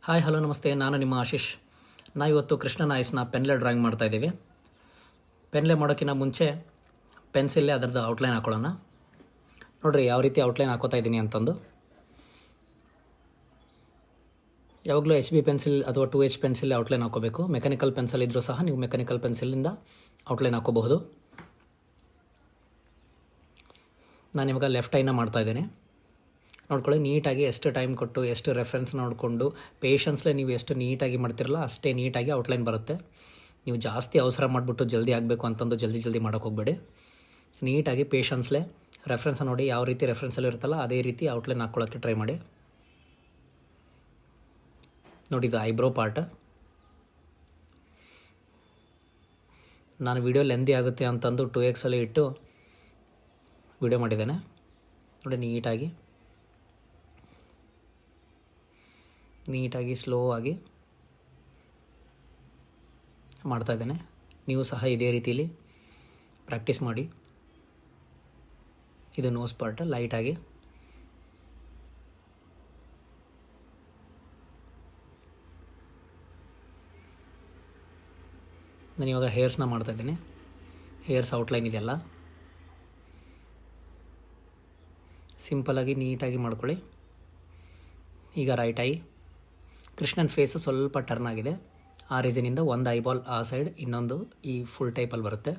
Hi hello ನಮಸ್ತೆ, ನಾನು ನಿಮ್ಮ ಆಶೀಶ್. ಇವತ್ತು ಕೃಷ್ಣನ ಐಸ್ನ ಪೆನ್ಲೆ ಡ್ರಾಯಿಂಗ್ ಮಾಡ್ತಾಯಿದ್ದೀವಿ. ಪೆನ್ಲೆ ಮಾಡೋಕ್ಕಿಂತ ಮುಂಚೆ ಪೆನ್ಸಿಲ್ಲೇ ಅದರದ್ದು ಔಟ್ಲೈನ್ ಹಾಕೊಳ್ಳೋಣ. ನೋಡಿರಿ ಯಾವ ರೀತಿ ಔಟ್ಲೈನ್ ಹಾಕೋತಾ ಇದ್ದೀನಿ ಅಂತಂದು. ಯಾವಾಗಲೂ HB ಪೆನ್ಸಿಲ್ ಅಥವಾ 2H ಪೆನ್ಸಿಲ್ ಔಟ್ಲೈನ್ ಹಾಕೋಬೇಕು. ಮೆಕ್ಯಾನಿಕಲ್ ಪೆನ್ಸಿಲ್ ಇದ್ದರೂ ಸಹ ನೀವು ಮೆಕ್ಯಾನಿಕಲ್ ಪೆನ್ಸಿಲಿಂದ ಔಟ್ಲೈನ್ ಹಾಕೋಬಹುದು. ನಾನು ಇವಾಗ ಲೆಫ್ಟ್ ಐನ ಮಾಡ್ತಾಯಿದ್ದೇನೆ. ನೋಡ್ಕೊಳ್ಳಿ, ನೀಟಾಗಿ ಎಷ್ಟು ಟೈಮ್ ಕೊಟ್ಟು ಎಷ್ಟು ರೆಫರೆನ್ಸ್ ನೋಡಿಕೊಂಡು ಪೇಷನ್ಸ್ಲೇ ನೀವು ಎಷ್ಟು ನೀಟಾಗಿ ಮಾಡ್ತಿರಲ್ಲ ಅಷ್ಟೇ ನೀಟಾಗಿ ಔಟ್ಲೈನ್ ಬರುತ್ತೆ. ನೀವು ಜಾಸ್ತಿ ಅವಸರ ಮಾಡಿಬಿಟ್ಟು ಜಲ್ದಿ ಆಗಬೇಕು ಅಂತಂದು ಜಲ್ದಿ ಮಾಡೋಕ್ಕೆ ಹೋಗಬೇಡಿ. ನೀಟಾಗಿ ಪೇಷನ್ಸ್ಲೇ ರೆಫರೆನ್ಸ್ ನೋಡಿ, ಯಾವ ರೀತಿ ರೆಫರೆನ್ಸಲ್ಲಿ ಇರುತ್ತಲ್ಲ ಅದೇ ರೀತಿ ಔಟ್ಲೈನ್ ಹಾಕ್ಕೊಳ್ಳೋಕ್ಕೆ ಟ್ರೈ ಮಾಡಿ. ನೋಡಿ, ಇದು ಐಬ್ರೋ ಪಾರ್ಟ್. ನಾನು ವಿಡಿಯೋ ಲೆಂದಿ ಆಗುತ್ತೆ ಅಂತಂದು 2x ಇಟ್ಟು ವಿಡಿಯೋ ಮಾಡಿದ್ದೇನೆ. ನೋಡಿ, ನೀಟಾಗಿ ಸ್ಲೋ ಆಗಿ ಮಾಡ್ತಾಯಿದ್ದೇನೆ. ನೀವು ಸಹ ಇದೇ ರೀತಿಯಲ್ಲಿ ಪ್ರಾಕ್ಟೀಸ್ ಮಾಡಿ. ಇದು ನೋಸ್ ಪಾರ್ಟ್ ಲೈಟಾಗಿ. ನಾನು ಇವಾಗ ಹೇರ್ಸ್ನ ಮಾಡ್ತಾಯಿದ್ದೀನಿ. ಹೇರ್ಸ್ ಔಟ್ಲೈನ್ ಇದೆಯಲ್ಲ, ಸಿಂಪಲಾಗಿ ನೀಟಾಗಿ ಮಾಡ್ಕೊಳ್ಳಿ. ಈಗ ರೈಟ್ ಐ, ಕೃಷ್ಣನ್ ಫೇಸು ಸ್ವಲ್ಪ ಟರ್ನ್ ಆಗಿದೆ. ಆ ರೀಸನಿಂದ ಒಂದು ಐಬಾಲ್ ಆ ಸೈಡ್, ಇನ್ನೊಂದು ಈ ಫುಲ್ ಟೈಪಲ್ಲಿ ಬರುತ್ತೆ.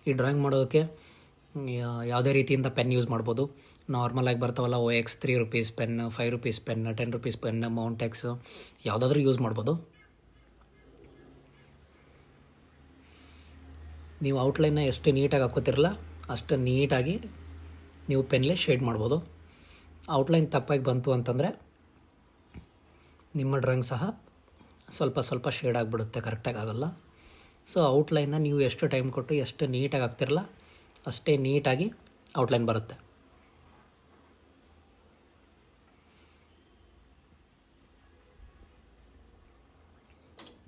ಈ ಡ್ರಾಯಿಂಗ್ ಮಾಡೋದಕ್ಕೆ ಯಾವುದೇ ರೀತಿಯಿಂದ ಪೆನ್ ಯೂಸ್ ಮಾಡ್ಬೋದು. ನಾರ್ಮಲಾಗಿ ಬರ್ತಾವಲ್ಲ OX 3 rupees pen, 5 rupees pen, 10 rupees pen, Montex ಯಾವುದಾದ್ರೂ ಯೂಸ್ ಮಾಡ್ಬೋದು. ನೀವು ಔಟ್ಲೈನ್ನ ಎಷ್ಟು ನೀಟಾಗಿ ಹಾಕೋತಿರಲ್ಲ ಅಷ್ಟು ನೀಟಾಗಿ ನೀವು ಪೆನ್ಲೇ ಶೇಡ್ ಮಾಡ್ಬೋದು. ಔಟ್ಲೈನ್ ತಪ್ಪಾಗಿ ಬಂತು ಅಂತಂದರೆ ನಿಮ್ಮ ಡ್ರಾಯಿಂಗ್ ಸಹ ಸ್ವಲ್ಪ ಶೇಡ್ ಆಗಿಬಿಡುತ್ತೆ, ಕರೆಕ್ಟಾಗಿ ಆಗೋಲ್ಲ. ಸೊ ಔಟ್ಲೈನ್ನ ನೀವು ಎಷ್ಟು ಟೈಮ್ ಕೊಟ್ಟು ಎಷ್ಟು ನೀಟಾಗಿ ಹಾಕ್ತಿರಲ್ಲ ಅಷ್ಟೇ ನೀಟಾಗಿ ಔಟ್ಲೈನ್ ಬರುತ್ತೆ.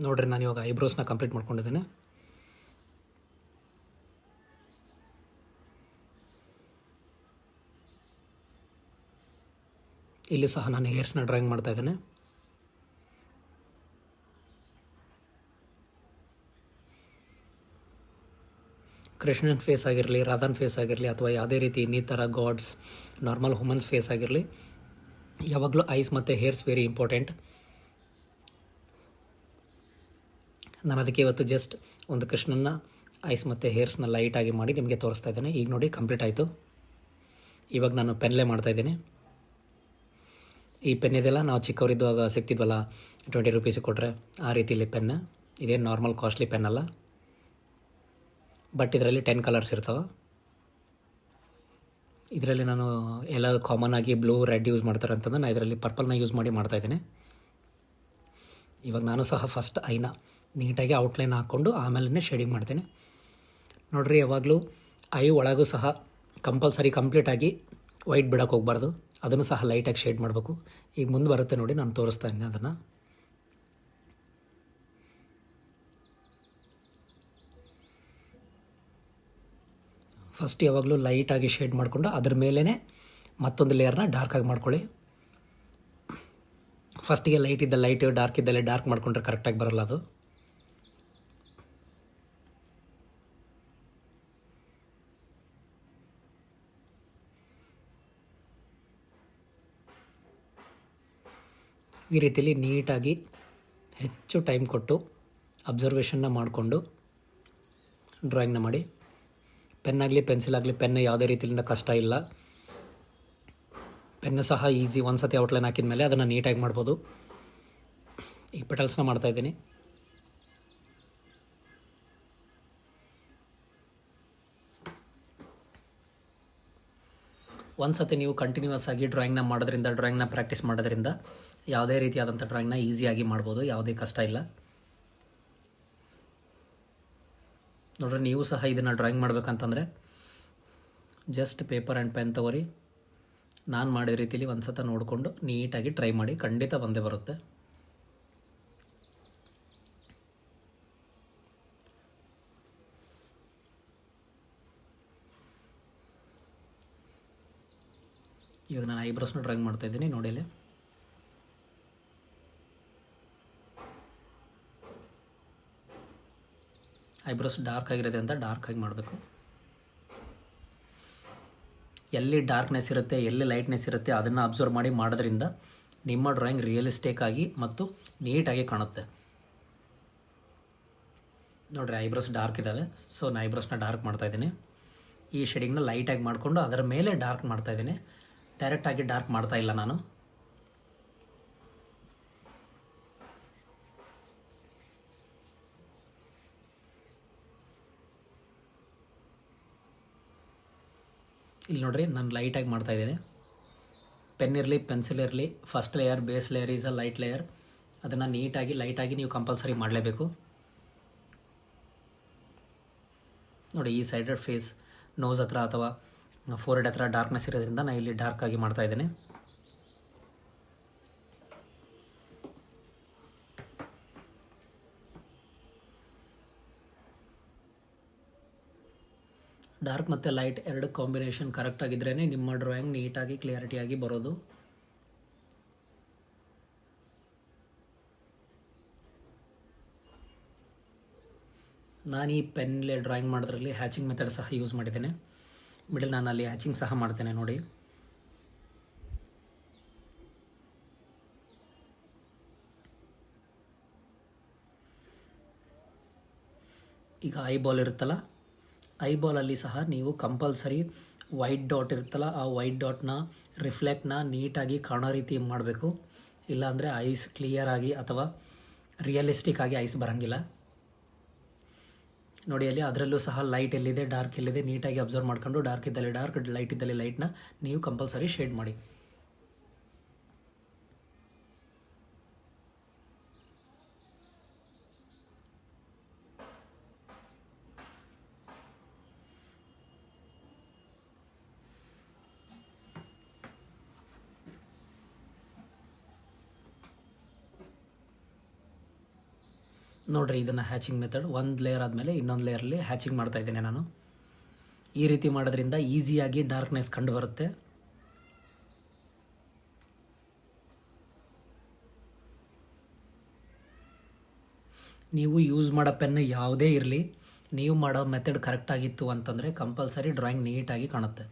ನೋಡಿರಿ, ನಾನು ಇವಾಗ ಐಬ್ರೋಸ್ನ ಕಂಪ್ಲೀಟ್ ಮಾಡ್ಕೊಂಡಿದ್ದೇನೆ. ಇಲ್ಲಿ ಸಹ ನಾನು ಹೇರ್ಸ್ನ ಡ್ರಾಯಿಂಗ್ ಮಾಡ್ತಾಯಿದ್ದೇನೆ. ಕೃಷ್ಣನ್ ಫೇಸ್ ಆಗಿರಲಿ, ರಾಧನ್ ಫೇಸ್ ಆಗಿರಲಿ, ಅಥವಾ ಯಾವುದೇ ರೀತಿ ಇನ್ನಿತರ ಗಾಡ್ಸ್, ನಾರ್ಮಲ್ ಹ್ಯೂಮನ್ಸ್ ಫೇಸ್ ಆಗಿರಲಿ, ಯಾವಾಗಲೂ ಐಸ್ ಮತ್ತು ಹೇರ್ಸ್ ವೆರಿ ಇಂಪಾರ್ಟೆಂಟ್. ನಾನು ಅದಕ್ಕೆ ಇವತ್ತು ಜಸ್ಟ್ ಒಂದು ಕೃಷ್ಣನ ಐಸ್ ಮತ್ತು ಹೇರ್ಸ್ನ ಲೈಟಾಗಿ ಮಾಡಿ ನಿಮಗೆ ತೋರಿಸ್ತಾ ಇದ್ದೇನೆ. ಈಗ ನೋಡಿ, ಕಂಪ್ಲೀಟ್ ಆಯಿತು. ಇವಾಗ ನಾನು ಪೆನ್ಲೇ ಮಾಡ್ತಾಯಿದ್ದೀನಿ. ಈ ಪೆನ್ ಇದೆಲ್ಲ ನಾವು ಚಿಕ್ಕವರಿದ್ದಾಗ ಸಿಗ್ತಿದ್ವಲ್ಲ, 20 ರೂಪೀಸಿಗೆ ಕೊಟ್ಟರೆ, ಆ ರೀತಿಯಲ್ಲಿ ಪೆನ್. ಇದೇನು ನಾರ್ಮಲ್ ಕಾಸ್ಟ್ಲಿ ಪೆನ್ ಅಲ್ಲ, ಬಟ್ ಇದರಲ್ಲಿ 10 ಕಲರ್ಸ್ ಇರ್ತವೆ. ಇದರಲ್ಲಿ ನಾನು ಎಲ್ಲ ಕಾಮನ್ ಆಗಿ ಬ್ಲೂ, ರೆಡ್ ಯೂಸ್ ಮಾಡ್ತಾರೆ ಅಂತಂದ್ರೆ ನಾನು ಇದರಲ್ಲಿ ಪರ್ಪಲ್ನ ಯೂಸ್ ಮಾಡಿ ಮಾಡ್ತಾಯಿದ್ದೀನಿ. ಇವಾಗ ನಾನು ಸಹ ಫಸ್ಟ್ ಐನ ನೀಟಾಗಿ ಔಟ್ಲೈನ್ ಹಾಕ್ಕೊಂಡು ಆಮೇಲೆ ಶೇಡಿಂಗ್ ಮಾಡ್ತೀನಿ. ನೋಡಿರಿ, ಯಾವಾಗಲೂ ಐ ಒಳಗೂ ಸಹ ಕಂಪಲ್ಸರಿ ಕಂಪ್ಲೀಟಾಗಿ ವೈಟ್ ಬಿಡೋಕ್ಕೆ ಹೋಗಬಾರ್ದು. ಅದನ್ನು ಸಹ ಲೈಟಾಗಿ ಶೇಡ್ ಮಾಡಬೇಕು. ಈಗ ಮುಂದೆ ಬರುತ್ತೆ ನೋಡಿ, ನಾನು ತೋರಿಸ್ತಾ ಇದ್ದೀನಿ ಅದನ್ನು. ಫಸ್ಟ್ ಯಾವಾಗಲೂ ಲೈಟಾಗಿ ಶೇಡ್ ಮಾಡಿಕೊಂಡು ಅದ್ರ ಮೇಲೇ ಮತ್ತೊಂದು ಲೇಯರ್ನ ಡಾರ್ಕಾಗಿ ಮಾಡ್ಕೊಳ್ಳಿ. ಫಸ್ಟಿಗೆ ಲೈಟ್ ಇದ್ದ ಲೈಟ್, ಡಾರ್ಕ್ ಇದ್ದಲ್ಲೇ ಡಾರ್ಕ್ ಮಾಡಿಕೊಂಡ್ರೆ ಕರೆಕ್ಟಾಗಿ ಬರೋಲ್ಲ ಅದು. ಈ ರೀತಿಯಲ್ಲಿ ನೀಟಾಗಿ ಹೆಚ್ಚು ಟೈಮ್ ಕೊಟ್ಟು ಅಬ್ಸರ್ವೇಷನ್ನ ಮಾಡಿಕೊಂಡು ಡ್ರಾಯಿಂಗ್ನ ಮಾಡಿ. ಪೆನ್ನಾಗಲಿ ಪೆನ್ಸಿಲ್ ಆಗಲಿ, ಪೆನ್ ಯಾವುದೇ ರೀತಿಯಿಂದ ಕಷ್ಟ ಇಲ್ಲ. ಪೆನ್ನು ಸಹ ಈಸಿ. ಒಂದು ಸತಿ ಔಟ್ಲೈನ್ ಹಾಕಿದ ಮೇಲೆ ಅದನ್ನು ನೀಟಾಗಿ ಮಾಡ್ಬೋದು. ಈಗ ಪೆಟಲ್ಸ್ನ ಮಾಡ್ತಾಯಿದ್ದೀನಿ. ಒಂದು ಸತಿ ನೀವು ಕಂಟಿನ್ಯೂಸ್ ಆಗಿ ಡ್ರಾಯಿಂಗ್ನ ಪ್ರಾಕ್ಟೀಸ್ ಮಾಡೋದ್ರಿಂದ ಯಾವುದೇ ರೀತಿಯಾದಂಥ ಡ್ರಾಯಿಂಗ್ನ ಈಸಿಯಾಗಿ ಮಾಡ್ಬೋದು. ಯಾವುದೇ ಕಷ್ಟ ಇಲ್ಲ. ನೋಡ್ರಿ, ನೀವು ಸಹ ಇದನ್ನು ಡ್ರಾಯಿಂಗ್ ಮಾಡಬೇಕಂತಂದರೆ ಜಸ್ಟ್ ಪೇಪರ್ ಆ್ಯಂಡ್ ಪೆನ್ ತೊಗೊರಿ. ನಾನು ಮಾಡಿದ ರೀತಿಯಲ್ಲಿ ಒಂದು ಸತ ನೋಡಿಕೊಂಡು ನೀಟಾಗಿ ಟ್ರೈ ಮಾಡಿ, ಖಂಡಿತ ಬಂದೇ ಬರುತ್ತೆ. ಇವಾಗ ನಾನು ಐಬ್ರೋಸ್ನ ಡ್ರಾಯಿಂಗ್ ಮಾಡ್ತಾಯಿದ್ದೀನಿ ನೋಡಿ ಅಲ್ಲಿ. ಐಬ್ರೋಸ್ ಡಾರ್ಕ್ ಆಗಿರುತ್ತೆ ಅಂತ ಡಾರ್ಕ್ ಆಗಿ ಮಾಡಬೇಕು. ಎಲ್ಲಿ ಡಾರ್ಕ್ನೆಸ್ ಇರುತ್ತೆ, ಎಲ್ಲಿ ಲೈಟ್ನೆಸ್ ಇರುತ್ತೆ ಅದನ್ನು ಅಬ್ಸರ್ವ್ ಮಾಡಿ ಮಾಡೋದ್ರಿಂದ ನಿಮ್ಮ ಡ್ರಾಯಿಂಗ್ ರಿಯಲಿಸ್ಟಿಕ್ ಆಗಿ ಮತ್ತು ನೀಟಾಗಿ ಕಾಣುತ್ತೆ. ನೋಡಿರಿ ಐಬ್ರೋಸ್ ಡಾರ್ಕ್ ಇದ್ದಾವೆ, ಸೊ ನಾನು ಐಬ್ರೋಸ್ನ ಡಾರ್ಕ್ ಮಾಡ್ತಾಯಿದ್ದೀನಿ. ಈ ಶೇಡಿಂಗ್ನ ಲೈಟಾಗಿ ಮಾಡಿಕೊಂಡು ಅದರ ಮೇಲೆ ಡಾರ್ಕ್ ಮಾಡ್ತಾಯಿದ್ದೀನಿ. ಡೈರೆಕ್ಟಾಗಿ ಡಾರ್ಕ್ ಮಾಡ್ತಾ ಇಲ್ಲ ನಾನು. ಇಲ್ಲಿ ನೋಡಿರಿ ನಾನು ಲೈಟಾಗಿ ಮಾಡ್ತಾಯಿದ್ದೀನಿ. ಪೆನ್ ಇರಲಿ ಪೆನ್ಸಿಲ್ ಇರಲಿ, first layer base layer is a light layer. ಅದನ್ನು ನೀಟಾಗಿ ಲೈಟಾಗಿ ನೀವು ಕಂಪಲ್ಸರಿ ಮಾಡಲೇಬೇಕು. ನೋಡಿ ಈ ಸೈಡೆಡ್ ಫೇಸ್ ನೋಸ್ ಹತ್ರ ಅಥವಾ ಫೋರ್ಹೆಡ್ ಹತ್ರ ಡಾರ್ಕ್ನೆಸ್ ಇರೋದ್ರಿಂದ ನಾನು ಇಲ್ಲಿ ಡಾರ್ಕ್ ಆಗಿ ಮಾಡ್ತಾಯಿದ್ದೀನಿ. ಡಾರ್ಕ್ ಮತ್ತು ಲೈಟ್ ಎರಡು ಕಾಂಬಿನೇಷನ್ ಕರೆಕ್ಟ್ ಆಗಿದ್ರೇ ನಿಮ್ಮ ಡ್ರಾಯಿಂಗ್ ನೀಟಾಗಿ ಕ್ಲಿಯರಿಟಿಯಾಗಿ ಬರೋದು. ನಾನು ಈ ಪೆನ್ಲೆ ಡ್ರಾಯಿಂಗ್ ಮಾಡೋದ್ರಲ್ಲಿ ಹ್ಯಾಚಿಂಗ್ ಮೆಥಡ್ ಸಹ ಯೂಸ್ ಮಾಡಿದ್ದೇನೆ. ಮಿಡಲ್ ನಾನು ಅಲ್ಲಿ ಹ್ಯಾಚಿಂಗ್ ಸಹ ಮಾಡ್ತೇನೆ ನೋಡಿ. ಈಗ ಐಬಾಲ್ ಇರುತ್ತಲ್ಲ, ಐಬಾಲಲ್ಲಿ ಸಹ ನೀವು ಕಂಪಲ್ಸರಿ ವೈಟ್ ಡಾಟ್ ಇರುತ್ತಲ್ಲ, ಆ ವೈಟ್ ಡಾಟ್ನ ರಿಫ್ಲೆಕ್ಟ್ನ ನೀಟಾಗಿ ಕಾಣೋ ರೀತಿ ಮಾಡಬೇಕು. ಇಲ್ಲಾಂದರೆ ಐಸ್ ಕ್ಲಿಯರ್ ಆಗಿ ಅಥವಾ ರಿಯಲಿಸ್ಟಿಕ್ ಆಗಿ ಐಸ್ ಬರೋಂಗಿಲ್ಲ. ನೋಡಿ ಅಲ್ಲಿ ಅದರಲ್ಲೂ ಸಹ ಲೈಟ್ ಎಲ್ಲಿದೆ ಡಾರ್ಕ್ ಎಲ್ಲಿದೆ ನೀಟಾಗಿ ಅಬ್ಸರ್ವ್ ಮಾಡ್ಕೊಂಡು ಡಾರ್ಕ್ ಇದ್ದಲ್ಲಿ ಡಾರ್ಕ್, ಲೈಟ್ ಇದ್ದಲ್ಲಿ ಲೈಟ್ನ ನೀವು ಕಂಪಲ್ಸರಿ ಶೇಡ್ ಮಾಡಿ. ನೋಡಿರಿ ಇದನ್ನು ಹ್ಯಾಚಿಂಗ್ ಮೆಥಡ್, ಒಂದು ಲೇಯರ್ ಆದಮೇಲೆ ಇನ್ನೊಂದು ಲೇಯರಲ್ಲಿ ಹ್ಯಾಚಿಂಗ್ ಮಾಡ್ತಾಯಿದ್ದೇನೆ ನಾನು. ಈ ರೀತಿ ಮಾಡೋದ್ರಿಂದ ಈಸಿಯಾಗಿ ಡಾರ್ಕ್ನೆಸ್ ಕಂಡು ಬರುತ್ತೆ. ನೀವು ಯೂಸ್ ಮಾಡೋ ಪೆನ್ ಯಾವುದೇ ಇರಲಿ, ನೀವು ಮಾಡೋ ಮೆಥಡ್ ಕರೆಕ್ಟಾಗಿತ್ತು ಅಂತಂದರೆ ಕಂಪಲ್ಸರಿ ಡ್ರಾಯಿಂಗ್ ನೀಟಾಗಿ ಕಾಣುತ್ತೆ.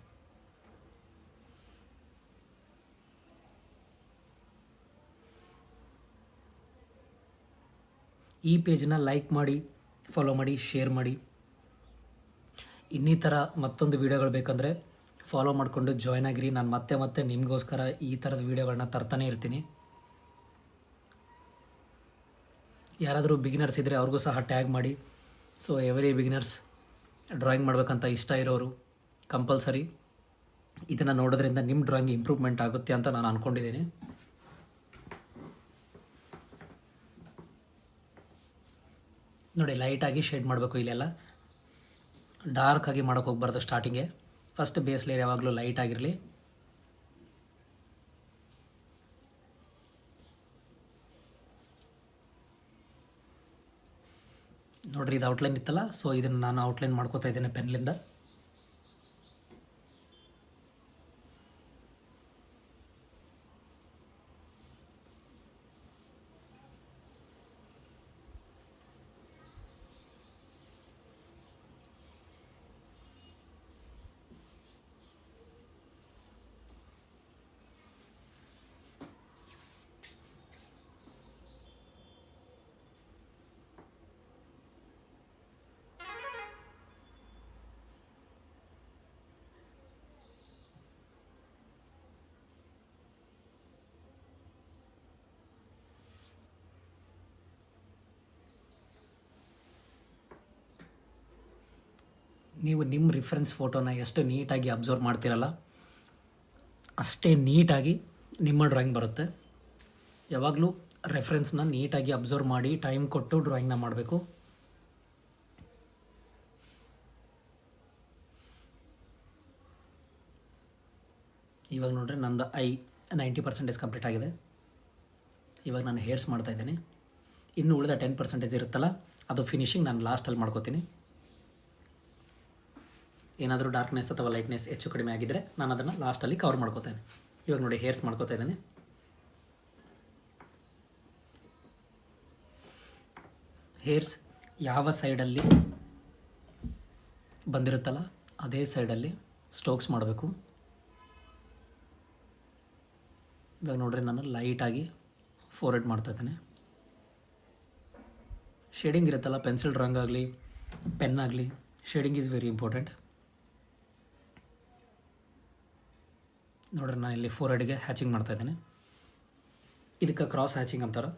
ಈ ಪೇಜನ್ನ ಲೈಕ್ ಮಾಡಿ, ಫಾಲೋ ಮಾಡಿ, ಶೇರ್ ಮಾಡಿ. ಇನ್ನೀ ಥರ ಮತ್ತೊಂದು ವೀಡಿಯೋಗಳು ಬೇಕಂದರೆ ಫಾಲೋ ಮಾಡಿಕೊಂಡು ಜಾಯ್ನ್ ಆಗಿರಿ. ನಾನು ಮತ್ತೆ ನಿಮಗೋಸ್ಕರ ಈ ಥರದ ವೀಡಿಯೋಗಳನ್ನ ತರ್ತಾನೆ ಇರ್ತೀನಿ. ಯಾರಾದರೂ ಬಿಗಿನರ್ಸ್ ಇದ್ದರೆ ಅವ್ರಿಗೂ ಸಹ ಟ್ಯಾಗ್ ಮಾಡಿ. ಸೊ ಎವರಿ ಬಿಗಿನರ್ಸ್ ಡ್ರಾಯಿಂಗ್ ಮಾಡಬೇಕಂತ ಇಷ್ಟ ಇರೋರು ಕಂಪಲ್ಸರಿ ಇದನ್ನು ನೋಡೋದ್ರಿಂದ ನಿಮ್ಮ ಡ್ರಾಯಿಂಗ್ ಇಂಪ್ರೂವ್ಮೆಂಟ್ ಆಗುತ್ತೆ ಅಂತ ನಾನು ಅಂದ್ಕೊಂಡಿದ್ದೀನಿ. ನೋಡಿ ಲೈಟಾಗಿ ಶೇಡ್ ಮಾಡಬೇಕು. ಇಲ್ಲೆಲ್ಲ ಡಾರ್ಕ್ ಆಗಿ ಮಾಡೋಕ್ಕೆ ಹೋಗ್ಬಾರ್ದು ಸ್ಟಾರ್ಟಿಂಗೆ. ಫಸ್ಟ್ ಬೇಸ್ ಲೇಯರ್ ಯಾವಾಗಲೂ ಲೈಟ್ ಆಗಿರಲಿ. ನೋಡಿರಿ ಇದು ಔಟ್ಲೈನ್ ಇತ್ತಲ್ಲ, ಸೊ ಇದನ್ನು ನಾನು ಔಟ್ಲೈನ್ ಮಾಡ್ಕೋತಾ ಇದ್ದೇನೆ ಪೆನ್ಲಿಂದ. ನೀವು ನಿಮ್ಮ ರಿಫರೆನ್ಸ್ ಫೋಟೋನ ಎಷ್ಟು ನೀಟಾಗಿ ಅಬ್ಸರ್ವ್ ಮಾಡ್ತೀರಲ್ಲ ಅಷ್ಟೇ ನೀಟಾಗಿ ನಿಮ್ಮ ಡ್ರಾಯಿಂಗ್ ಬರುತ್ತೆ. ಯಾವಾಗಲೂ ರೆಫರೆನ್ಸ್ನ ನೀಟಾಗಿ ಅಬ್ಸರ್ವ್ ಮಾಡಿ ಟೈಮ್ ಕೊಟ್ಟು ಡ್ರಾಯಿಂಗ್ನ ಮಾಡಬೇಕು. ಇವಾಗ ನೋಡ್ರಿ ನಂದು 90% ಕಂಪ್ಲೀಟ್ ಆಗಿದೆ. ಇವಾಗ ನಾನು ಹೇರ್ಸ್ ಮಾಡ್ತಾಯಿದ್ದೀನಿ. ಇನ್ನು ಉಳಿದ 10% ಇರುತ್ತಲ್ಲ ಅದು ಫಿನಿಶಿಂಗ್ ನಾನು ಲಾಸ್ಟಲ್ಲಿ ಮಾಡ್ಕೋತೀನಿ. ಏನಾದರೂ ಡಾರ್ಕ್ನೆಸ್ ಅಥವಾ ಲೈಟ್ನೆಸ್ ಹೆಚ್ಚು ಕಡಿಮೆ ಆಗಿದ್ದರೆ ನಾನು ಅದನ್ನು ಲಾಸ್ಟಲ್ಲಿ ಕವರ್ ಮಾಡ್ಕೋತೇನೆ. ಇವಾಗ ನೋಡಿ ಹೇರ್ಸ್ ಮಾಡ್ಕೋತಾ ಇದ್ದೀನಿ. ಹೇರ್ಸ್ ಯಾವ ಸೈಡಲ್ಲಿ ಬಂದಿರುತ್ತಲ್ಲ ಅದೇ ಸೈಡಲ್ಲಿ ಸ್ಟ್ರೋಕ್ಸ್ ಮಾಡಬೇಕು. ಇವಾಗ ನೋಡ್ರಿ ನಾನು ಲೈಟಾಗಿ ಫೋರ್ಹೆಡ್ ಮಾಡ್ತಾಯಿದ್ದೇನೆ. ಶೇಡಿಂಗ್ ಇರುತ್ತಲ್ಲ, ಪೆನ್ಸಿಲ್ ಡ್ರಾಯಿಂಗ್ ಆಗಲಿ ಪೆನ್ ಆಗಲಿ, ಶೇಡಿಂಗ್ ಈಸ್ ವೆರಿ ಇಂಪಾರ್ಟೆಂಟ್. ನೋಡ್ರಿ ನಾನು ಇಲ್ಲಿ ಫೋರ್ಹೆಡ್ಗೆ ಹ್ಯಾಚಿಂಗ್ ಮಾಡ್ತಾಯಿದ್ದೇನೆ. ಇದಕ್ಕೆ ಕ್ರಾಸ್ ಹ್ಯಾಚಿಂಗ್ ಅಂತಾರೆ.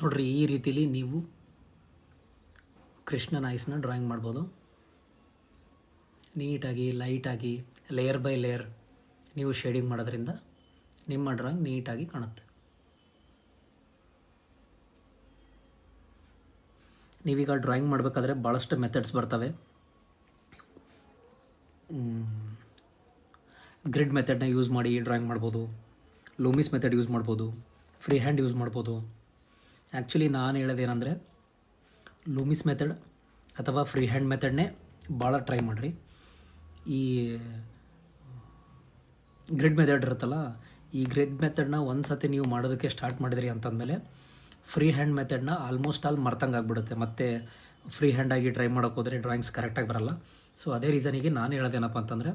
ನೋಡ್ರಿ ಈ ರೀತಿಲಿ ನೀವು ಕೃಷ್ಣನ ಐಸ್ನ ಡ್ರಾಯಿಂಗ್ ಮಾಡ್ಬೋದು. ನೀಟಾಗಿ ಲೈಟಾಗಿ ಲೇಯರ್ ಬೈ ಲೇಯರ್ ನೀವು ಶೇಡಿಂಗ್ ಮಾಡೋದ್ರಿಂದ ನಿಮ್ಮ ಡ್ರಾಯಿಂಗ್ ನೀಟಾಗಿ ಕಾಣುತ್ತೆ. ನೀವೀಗ ಡ್ರಾಯಿಂಗ್ ಮಾಡಬೇಕಾದ್ರೆ ಭಾಳಷ್ಟು ಮೆಥಡ್ಸ್ ಬರ್ತವೆ. ಗ್ರಿಡ್ ಮೆಥಡ್ನ ಯೂಸ್ ಮಾಡಿ ಡ್ರಾಯಿಂಗ್ ಮಾಡ್ಬೋದು, ಲೂಮಿಸ್ ಮೆಥಡ್ ಯೂಸ್ ಮಾಡ್ಬೋದು, ಫ್ರೀ ಹ್ಯಾಂಡ್ ಯೂಸ್ ಮಾಡ್ಬೋದು. ಆ್ಯಕ್ಚುಲಿ ನಾನು ಹೇಳೋದೇನೆಂದರೆ ಲೂಮಿಸ್ ಮೆಥಡ್ ಅಥವಾ ಫ್ರೀ ಹ್ಯಾಂಡ್ ಮೆಥಡ್ನೇ ಭಾಳ ಟ್ರೈ ಮಾಡಿರಿ. ಈ ಗ್ರಿಡ್ ಮೆಥಡ್ ಇರುತ್ತಲ್ಲ, ಈ ಗ್ರಿಡ್ ಮೆಥಡ್ನ ಒಂದು ಸತಿ ನೀವು ಮಾಡೋದಕ್ಕೆ ಸ್ಟಾರ್ಟ್ ಮಾಡಿದ್ರಿ ಅಂತಂದಮೇಲೆ ಫ್ರೀ ಹ್ಯಾಂಡ್ ಮೆಥಡ್ನ ಆಲ್ಮೋಸ್ಟ್ ಆಲ್ ಮರ್ತಂಗೆ ಆಗಿಬಿಡುತ್ತೆ. ಮತ್ತು ಫ್ರೀ ಹ್ಯಾಂಡಾಗಿ ಟ್ರೈ ಮಾಡೋಕೆ ಹೋದರೆ ಡ್ರಾಯಿಂಗ್ಸ್ ಕರೆಕ್ಟಾಗಿ ಬರೋಲ್ಲ. ಸೊ ಅದೇ ರೀಸನಿಗೆ ನಾನು ಹೇಳೋದೇನಪ್ಪ ಅಂತಂದರೆ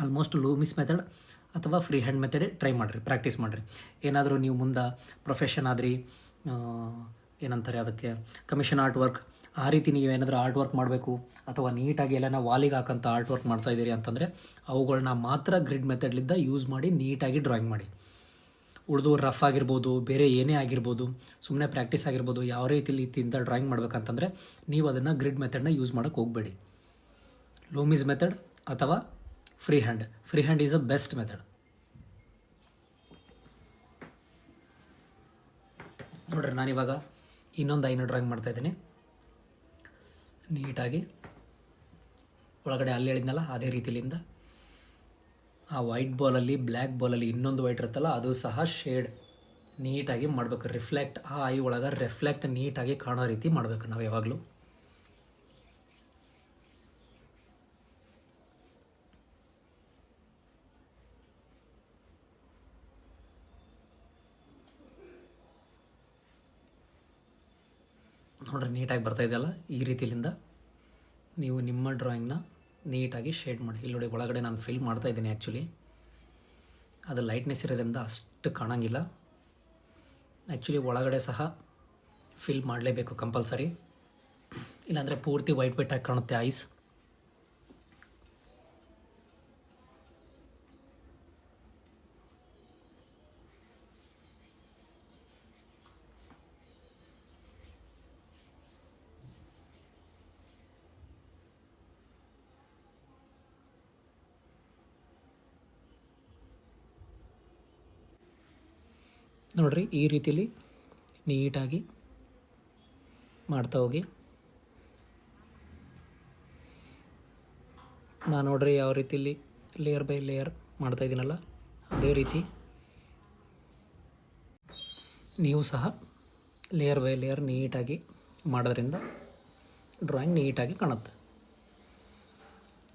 ಆಲ್ಮೋಸ್ಟ್ ಲೂಮಿಸ್ ಮೆಥಡ್ ಅಥವಾ ಫ್ರೀ ಹ್ಯಾಂಡ್ ಮೆಥಡೇ ಟ್ರೈ ಮಾಡಿರಿ, ಪ್ರಾಕ್ಟೀಸ್ ಮಾಡಿರಿ. ಏನಾದರೂ ನೀವು ಮುಂದೆ ಪ್ರೊಫೆಷನ್ ಆದ್ರಿ, ಏನಂತಾರೆ ಅದಕ್ಕೆ, ಕಮಿಷನ್ ಆರ್ಟ್ ವರ್ಕ್, ಆ ರೀತಿ ನೀವೇನಾದರೂ ಆರ್ಟ್ ವರ್ಕ್ ಮಾಡಬೇಕು ಅಥವಾ ನೀಟಾಗಿ ಎಲ್ಲನ ವಾಲಿಗೆ ಹಾಕೋಂಥ ಆರ್ಟ್ ವರ್ಕ್ ಮಾಡ್ತಾಯಿದ್ದೀರಿ ಅಂತಂದರೆ ಅವುಗಳನ್ನ ಮಾತ್ರ ಗ್ರಿಡ್ ಮೆಥಡ್ಲಿಂದ ಯೂಸ್ ಮಾಡಿ ನೀಟಾಗಿ ಡ್ರಾಯಿಂಗ್ ಮಾಡಿ. ಉಳಿದು ರಫ್ ಆಗಿರ್ಬೋದು, ಬೇರೆ ಏನೇ ಆಗಿರ್ಬೋದು, ಸುಮ್ಮನೆ ಪ್ರಾಕ್ಟೀಸ್ ಆಗಿರ್ಬೋದು, ಯಾವ ರೀತಿಯಿಂದ ಡ್ರಾಯಿಂಗ್ ಮಾಡ್ಬೇಕಂತಂದರೆ ನೀವು ಅದನ್ನು ಗ್ರಿಡ್ ಮೆಥಡ್ನ ಯೂಸ್ ಮಾಡೋಕ್ಕೆ ಹೋಗಬೇಡಿ. ಲೂಮಿಸ್ ಮೆಥಡ್ ಅಥವಾ free hand is a best method. ನೋಡ್ರಿ ನಾನಿವಾಗ ಇನ್ನೊಂದು ಐನ ಡ್ರಾಯಿಂಗ್ ಮಾಡ್ತಾಯಿದ್ದೀನಿ. ನೀಟಾಗಿ ಒಳಗಡೆ ಅಲ್ಲಿ ಹೇಳಿದ್ನಲ್ಲ ಅದೇ ರೀತಿಲಿಂದ ಆ ವೈಟ್ ಬಾಲಲ್ಲಿ ಬ್ಲ್ಯಾಕ್ ಬಾಲಲ್ಲಿ ಇನ್ನೊಂದು ವೈಟ್ ಇರುತ್ತಲ್ಲ ಅದು ಸಹ ಶೇಡ್ ನೀಟಾಗಿ ಮಾಡಬೇಕು. ರಿಫ್ಲೆಕ್ಟ್ ಆ ಐ ಒಳಗೆ ರಿಫ್ಲೆಕ್ಟ್ ನೀಟಾಗಿ ಕಾಣೋ ರೀತಿ ಮಾಡಬೇಕು ನಾವು ಯಾವಾಗಲೂ. ನೋಡ್ರಿ ನೀಟಾಗಿ ಬರ್ತಾಯಿದೆಯಲ್ಲ, ಈ ರೀತಿಲಿಂದ ನೀವು ನಿಮ್ಮ ಡ್ರಾಯಿಂಗ್ನ ನೀಟಾಗಿ ಶೇಡ್ ಮಾಡಿ. ಇಲ್ಲಿ ನೋಡಿ ಒಳಗಡೆ ನಾನು ಫಿಲ್ ಮಾಡ್ತಾಯಿದ್ದೀನಿ. ಆ್ಯಕ್ಚುಲಿ ಅದು ಲೈಟ್ನೆಸ್ ಇರೋದ್ರಿಂದ ಅಷ್ಟು ಕಾಣೋಂಗಿಲ್ಲ. ಆ್ಯಕ್ಚುಲಿ ಒಳಗಡೆ ಸಹ ಫಿಲ್ ಮಾಡಲೇಬೇಕು ಕಂಪಲ್ಸರಿ, ಇಲ್ಲಾಂದರೆ ಪೂರ್ತಿ ವೈಟ್ ಆಗಿ ಕಾಣುತ್ತೆ ಐಸ್. ನೋಡ್ರಿ ಈ ರೀತಿಲಿ ನೀಟಾಗಿ ಮಾಡ್ತಾ ಹೋಗಿ. ನಾನು ನೋಡ್ರಿ ಯಾವ ರೀತಿಲಿ ಲೇಯರ್ ಬೈ ಲೇಯರ್ ಮಾಡ್ತಾಯಿದ್ದೀನಲ್ಲ ಅದೇ ರೀತಿ ನೀವು ಸಹ ಲೇಯರ್ ಬೈ ಲೇಯರ್ ನೀಟಾಗಿ ಮಾಡೋದ್ರಿಂದ ಡ್ರಾಯಿಂಗ್ ನೀಟಾಗಿ ಕಾಣುತ್ತೆ.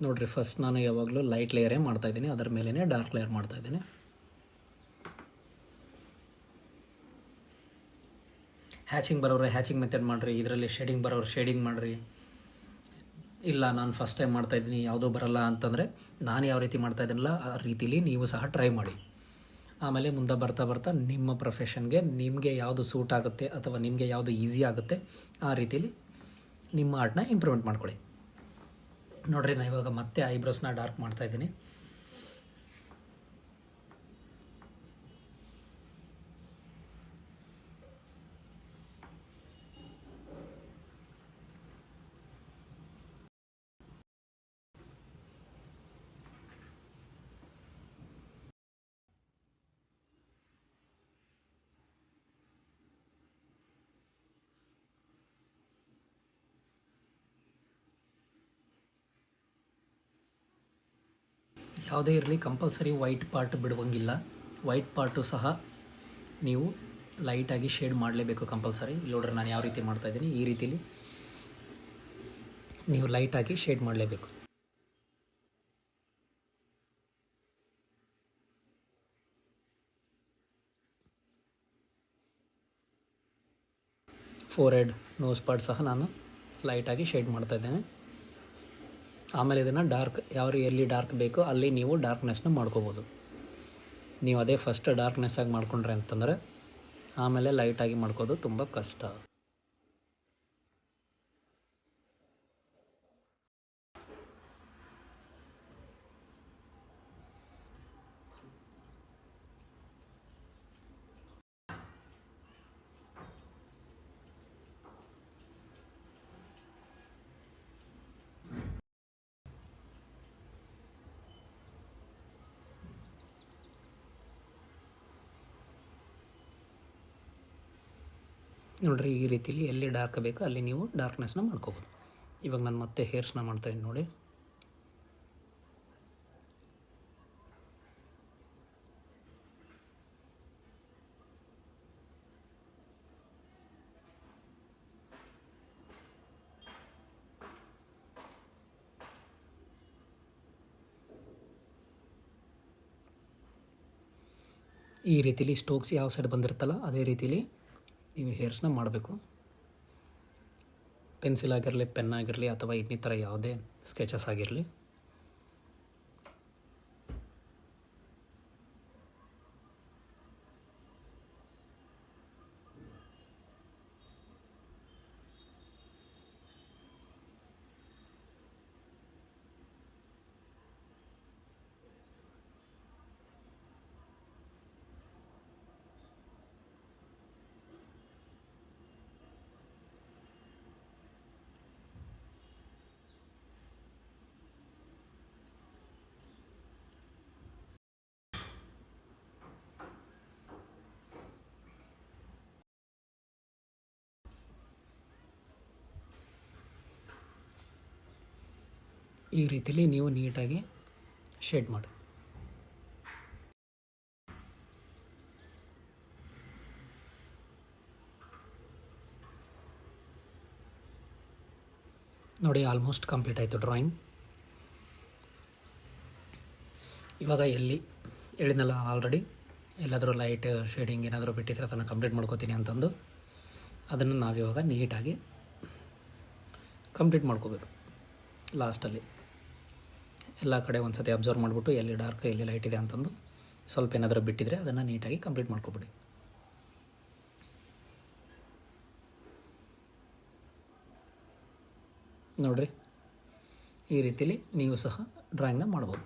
ನೋಡಿರಿ ಫಸ್ಟ್ ನಾನು ಯಾವಾಗಲೂ ಲೈಟ್ ಲೇಯರೇ ಮಾಡ್ತಾಯಿದ್ದೀನಿ, ಅದರ ಮೇಲೇ ಡಾರ್ಕ್ ಲೇಯರ್ ಮಾಡ್ತಾಯಿದ್ದೀನಿ. ಹ್ಯಾಚಿಂಗ್ ಬರೋರು ಹ್ಯಾಚಿಂಗ್ ಮೆಥಡ್ ಮಾಡಿರಿ, ಇದರಲ್ಲಿ ಶೇಡಿಂಗ್ ಬರೋರು ಶೇಡಿಂಗ್ ಮಾಡಿರಿ. ಇಲ್ಲ ನಾನು ಫಸ್ಟ್ ಟೈಮ್ ಮಾಡ್ತಾಯಿದ್ದೀನಿ ಯಾವುದೂ ಬರಲ್ಲ ಅಂತಂದರೆ ನಾನು ಯಾವ ರೀತಿ ಮಾಡ್ತಾಯಿದ್ದೀನಲ್ಲ ಆ ರೀತಿಲಿ ನೀವು ಸಹ ಟ್ರೈ ಮಾಡಿ. ಆಮೇಲೆ ಮುಂದೆ ಬರ್ತಾ ಬರ್ತಾ ನಿಮ್ಮ ಪ್ರೊಫೆಷನ್ಗೆ ನಿಮಗೆ ಯಾವುದು ಸೂಟ್ ಆಗುತ್ತೆ ಅಥವಾ ನಿಮಗೆ ಯಾವುದು ಈಸಿ ಆಗುತ್ತೆ ಆ ರೀತಿಲಿ ನಿಮ್ಮ ಆರ್ಟ್ನ ಇಂಪ್ರೂವ್ಮೆಂಟ್ ಮಾಡ್ಕೊಳ್ಳಿ. ನೋಡಿರಿ ನಾನು ಇವಾಗ ಮತ್ತೆ ಐಬ್ರೋಸ್ನ ಡಾರ್ಕ್ ಮಾಡ್ತಾಯಿದ್ದೀನಿ. ಯಾವುದೇ ಇರಲಿ ಕಂಪಲ್ಸರಿ ವೈಟ್ ಪಾರ್ಟ್ ಬಿಡುವಂಗಿಲ್ಲ. ವೈಟ್ ಪಾರ್ಟು ಸಹ ನೀವು ಲೈಟಾಗಿ ಶೇಡ್ ಮಾಡಲೇಬೇಕು ಕಂಪಲ್ಸರಿ. ಇಲ್ಲಿ ನೋಡ್ರಿ ನಾನು ಯಾವ ರೀತಿ ಮಾಡ್ತಾಯಿದ್ದೀನಿ, ಈ ರೀತಿಲಿ ನೀವು ಲೈಟಾಗಿ ಶೇಡ್ ಮಾಡಲೇಬೇಕು. ಫೋರ್ ಹೆಡ್, ನೋಸ್ ಪಾರ್ಟ್ ಸಹ ನಾನು ಲೈಟಾಗಿ ಶೇಡ್ ಮಾಡ್ತಾಯಿದ್ದೇನೆ. ಆಮೇಲೆ ಇದನ್ನು ಡಾರ್ಕ್ ಎಲ್ಲಿ ಡಾರ್ಕ್ ಬೇಕೋ ಅಲ್ಲಿ ನೀವು ಡಾರ್ಕ್ನೆಸ್ನ ಮಾಡ್ಕೋಬೋದು. ನೀವು ಅದೇ ಫಸ್ಟ್ ಡಾರ್ಕ್ನೆಸ್ ಆಗಿ ಮಾಡ್ಕೊಂಡ್ರೆ ಅಂತಂದರೆ ಆಮೇಲೆ ಲೈಟಾಗಿ ಮಾಡ್ಕೋದು ತುಂಬ ಕಷ್ಟ. ನೋಡಿರಿ, ಈ ರೀತಿಲಿ ಎಲ್ಲಿ ಡಾರ್ಕ್ ಬೇಕೋ ಅಲ್ಲಿ ನೀವು ಡಾರ್ಕ್ನೆಸ್ನ ಮಾಡ್ಕೋಬೋದು. ಇವಾಗ ನಾನು ಮತ್ತೆ ಹೇರ್ಸ್ನ ಮಾಡ್ತಾಯಿದ್ದೀನಿ ನೋಡಿ. ಈ ರೀತಿಲಿ ಸ್ಟೋಕ್ಸ್ ಯಾವ ಸೈಡ್ ಬಂದಿರುತ್ತಲ್ಲ ಅದೇ ರೀತಿಲಿ ನೀವು ಹೇರ್ಸ್ನ ಮಾಡಬೇಕು. ಪೆನ್ಸಿಲ್ ಆಗಿರಲಿ, ಪೆನ್ ಆಗಿರಲಿ, ಅಥವಾ ಇನ್ನಿತರ ಯಾವುದೇ ಸ್ಕೆಚಸ್ ಆಗಿರಲಿ. ಈ ರೀತಿಲಿ ನೀವು ನೀಟಾಗಿ ಶೇಡ್ ಮಾಡಿ. ನೋಡಿ, ಆಲ್ಮೋಸ್ಟ್ ಕಂಪ್ಲೀಟ್ ಆಯಿತು ಡ್ರಾಯಿಂಗ್. ಇವಾಗ ಎಲ್ಲಿ ಹೇಳಿದ್ನಲ್ಲ ಆಲ್ರೆಡಿ, ಎಲ್ಲಾದರೂ ಲೈಟ್ ಶೇಡಿಂಗ್ ಏನಾದರೂ ಬಿಟ್ಟಿದ್ರೆ ಅದನ್ನು ಕಂಪ್ಲೀಟ್ ಮಾಡ್ಕೋತೀನಿ ಅಂತಂದು, ಅದನ್ನು ನಾವಿವಾಗ ನೀಟಾಗಿ ಕಂಪ್ಲೀಟ್ ಮಾಡ್ಕೋಬೇಕು. ಲಾಸ್ಟಲ್ಲಿ ಎಲ್ಲ ಕಡೆ ಒಂದು ಸತಿ ಅಬ್ಸರ್ವ್ ಮಾಡಿಬಿಟ್ಟು ಎಲ್ಲಿ ಡಾರ್ಕ್ ಎಲ್ಲಿ ಲೈಟ್ ಇದೆ ಅಂತಂದು ಸ್ವಲ್ಪ ಏನಾದರೂ ಬಿಟ್ಟಿದ್ರೆ ಅದನ್ನು ನೀಟಾಗಿ ಕಂಪ್ಲೀಟ್ ಮಾಡ್ಕೊಬಿಡಿ. ನೋಡಿರಿ, ಈ ರೀತಿಲಿ ನೀವು ಸಹ ಡ್ರಾಯಿಂಗ್ನ ಮಾಡ್ಬೋದು.